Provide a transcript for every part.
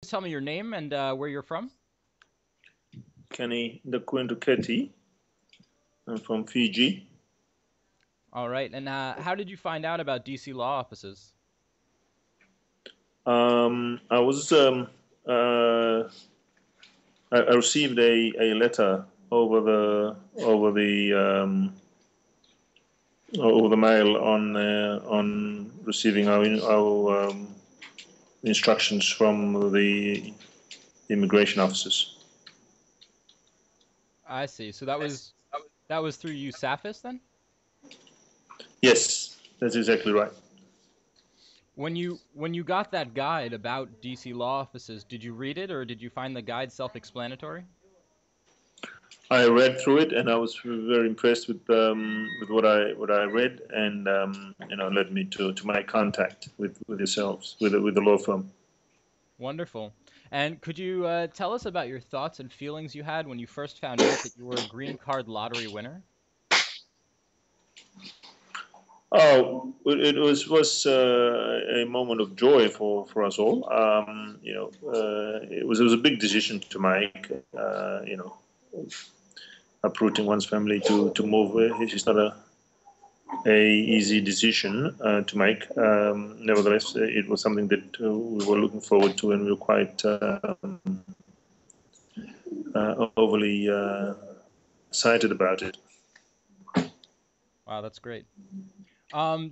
tell me your name and where you're from? Keni Dukkati. I'm from Fiji. All right. And how did you find out about DC law offices? I was I received a letter over the over the mail on receiving our instructions from the immigration officers. I see. So that was through USAFIS then? Yes, that's exactly right. When you got that guide about DC law offices, did you read it or did you find the guide self-explanatory? I read through it, and I was very impressed with what I read, and led me to my contact with yourselves with the law firm. Wonderful. And could you tell us about your thoughts and feelings you had when you first found out that you were a green card lottery winner? Oh, it was a moment of joy for us all. It was a big decision to make. Uprooting one's family to move. It's not a easy decision to make. Nevertheless, it was something that we were looking forward to, and we were quite overly excited about it. Wow, that's great.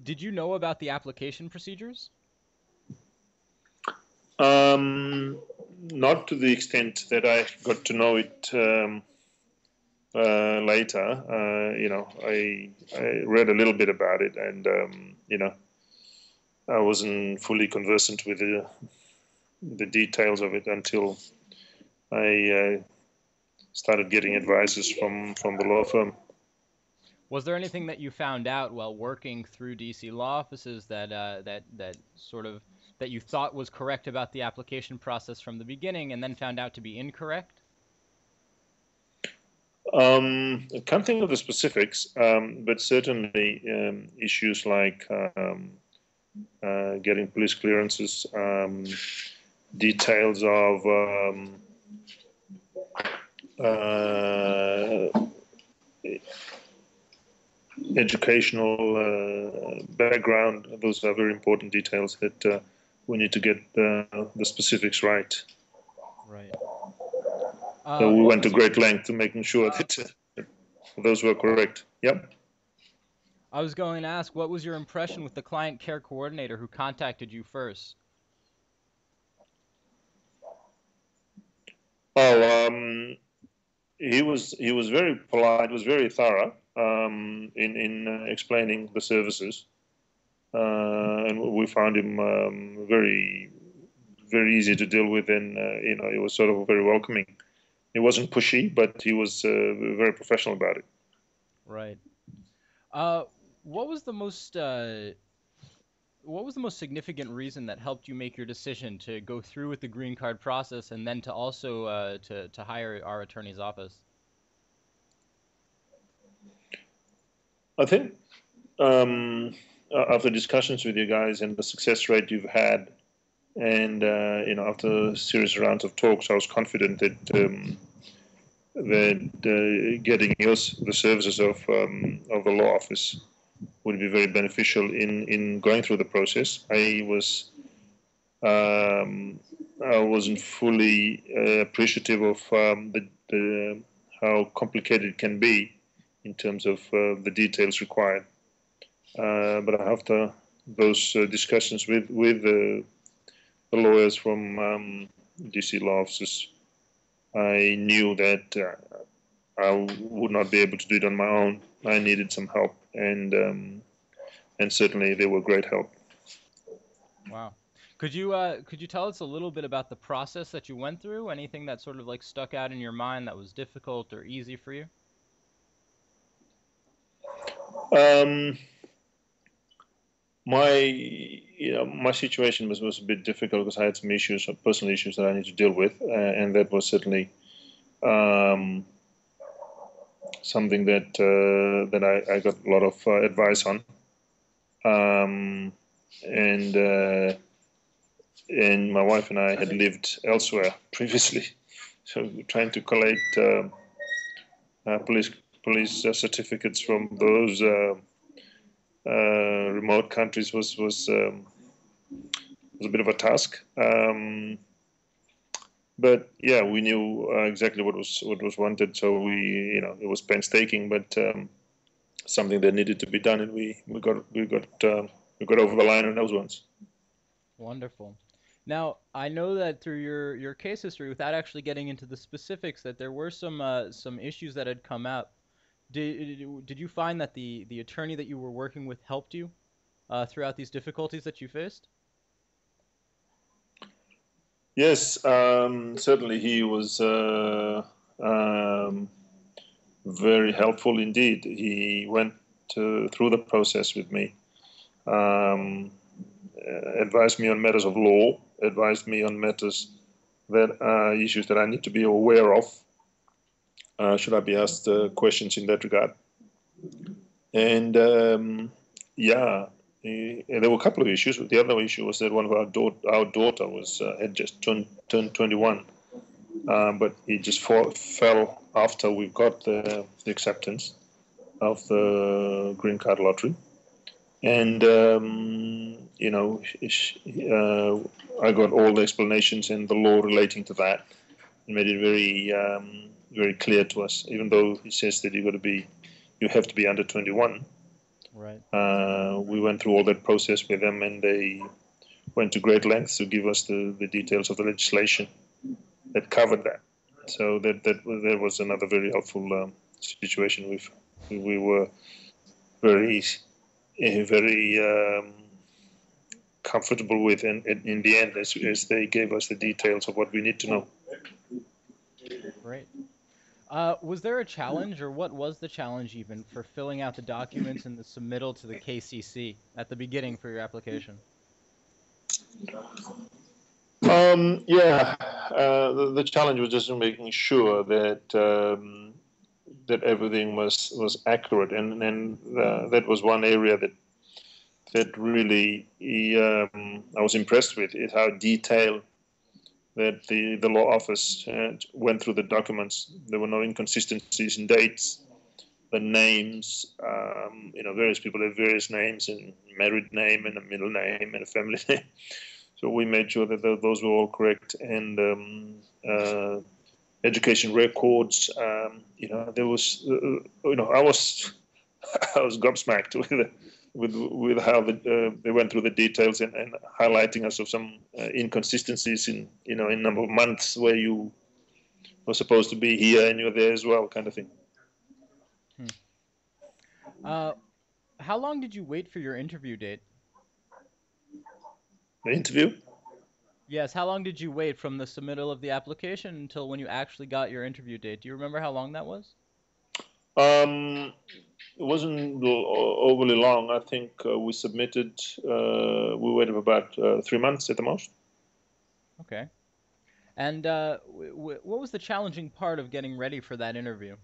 Did you know about the application procedures? Um, Not to the extent that I got to know it later. I read a little bit about it, and I wasn't fully conversant with the details of it until I started getting advices from the law firm. Was there anything that you found out while working through DC law offices that sort of that you thought was correct about the application process from the beginning and then found out to be incorrect? I can't think of the specifics, but certainly issues like getting police clearances, details of uh, educational background. Those are very important details that we need to get the specifics right. Right. So we What went to was your great length to making sure that those were correct. Yep. I was going to ask, what was your impression with the client care coordinator who contacted you first? Oh, he was very polite. Was very thorough in explaining the services, and we found him very easy to deal with, and he was sort of very welcoming. He wasn't pushy, but he was very professional about it. Right. Uh, what was the most what was the most significant reason that helped you make your decision to go through with the green card process and then to also to hire our attorney's office? I think um, after discussions with you guys and the success rate you've had, and after a series rounds of talks, I was confident that getting the services of the law office would be very beneficial in going through the process. I wasn't fully appreciative of the how complicated it can be in terms of the details required. But after those discussions with the lawyers from DC law offices, I knew that I would not be able to do it on my own. I needed some help, and certainly they were great help. Wow. Could you tell us a little bit about the process that you went through? Anything that sort of like stuck out in your mind that was difficult or easy for you? Um, my situation was a bit difficult because I had some issues, personal issues that I need to deal with, and that was certainly um, something that I got a lot of advice on, and and my wife and I had lived elsewhere previously, so trying to collect police certificates from those remote countries was a bit of a task. But yeah, we knew exactly what was wanted, so it was painstaking, but something that needed to be done, and we got over the line on those ones. Wonderful. Now, I know that through your case history, without actually getting into the specifics, that there were some issues that had come up. Did you find that the attorney that you were working with helped you throughout these difficulties that you faced? Yes, certainly he was very helpful indeed. He went through the process with me, um, advised me on matters of law, advised me on matters that are issues that I need to be aware of. Should I be asked questions in that regard? And yeah, there were a couple of issues. The other issue was that one of our daughter was had just turned 21, but he just fell after we got the acceptance of the green card lottery. And I got all the explanations and the law relating to that, and made it very clear to us. Even though he says that you have to be under 21. Right. We went through all that process with them, and they went to great lengths to give us the details of the legislation that covered that. So that was another very helpful situation. We were very very comfortable with, and in the end, as they gave us the details of what we need to know. Great. Was there a challenge, or what was the challenge even for filling out the documents and the submittal to the KCC at the beginning for your application? Yeah, the challenge was just making sure that everything was accurate, and that was one area that really I was impressed with, is how detailed that the law office went through the documents. There were no inconsistencies in dates, the names. Various people have various names, and married name and a middle name and a family name. So we made sure that those were all correct, and education records. There was, I was I was gobsmacked with how they went through the details, and highlighting us of some inconsistencies in number of months where you were supposed to be here and you're there as well, kind of thing. Hmm. Uh, how long did you wait for your interview date? The interview. Yes, how long did you wait from the submittal of the application until when you actually got your interview date? Do you remember how long that was? Um, it wasn't overly long. I think we submitted. We waited for about 3 months at the most. Okay. And what was the challenging part of getting ready for that interview?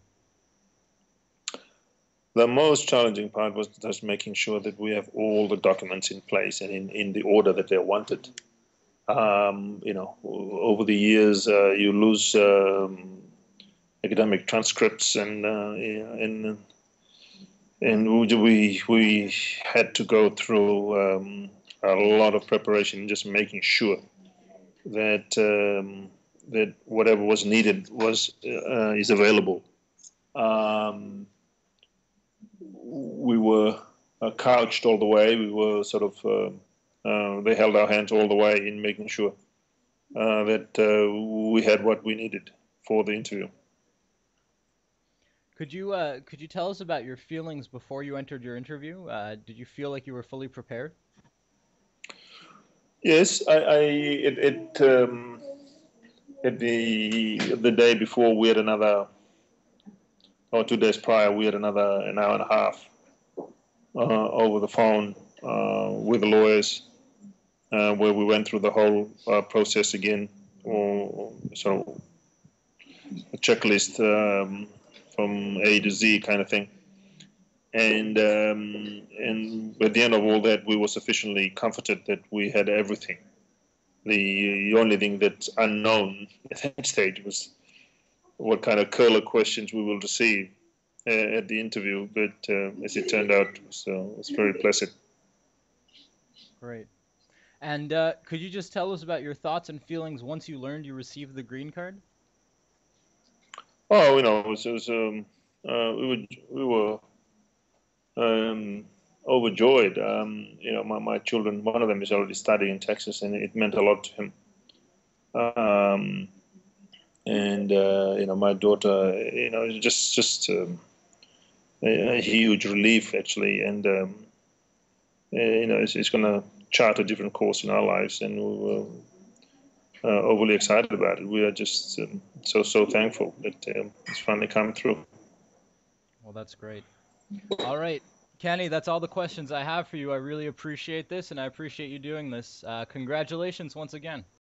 The most challenging part was just making sure that we have all the documents in place and in the order that they're wanted. Over the years, you lose academic transcripts, and we had to go through a lot of preparation, just making sure that whatever was needed is available. Um, we were couched all the way. We were sort of they held our hands all the way in making sure that we had what we needed for the interview. Could you tell us about your feelings before you entered your interview? Did you feel like you were fully prepared? Yes, at the day before, we had another, or 2 days prior, we had another an hour and a half over the phone with the lawyers, where we went through the whole process again, or so a checklist from A to Z kind of thing. And at the end of all that, we were sufficiently comforted that we had everything The only thing that's unknown at that stage was what kind of curler questions we will receive at the interview. But as it turned out, it was very pleasant. Great. And could you just tell us about your thoughts and feelings once you learned you received the green card? Oh, we were overjoyed. My children, one of them is already studying in Texas, and it meant a lot to him. Um, and my daughter, just a huge relief actually, and it's going to chart a different course in our lives, and we're overly excited about it. We are just so thankful that it's finally come through. Well, that's great. All right, Kenny, that's all the questions I have for you. I really appreciate this, and I appreciate you doing this. Congratulations once again.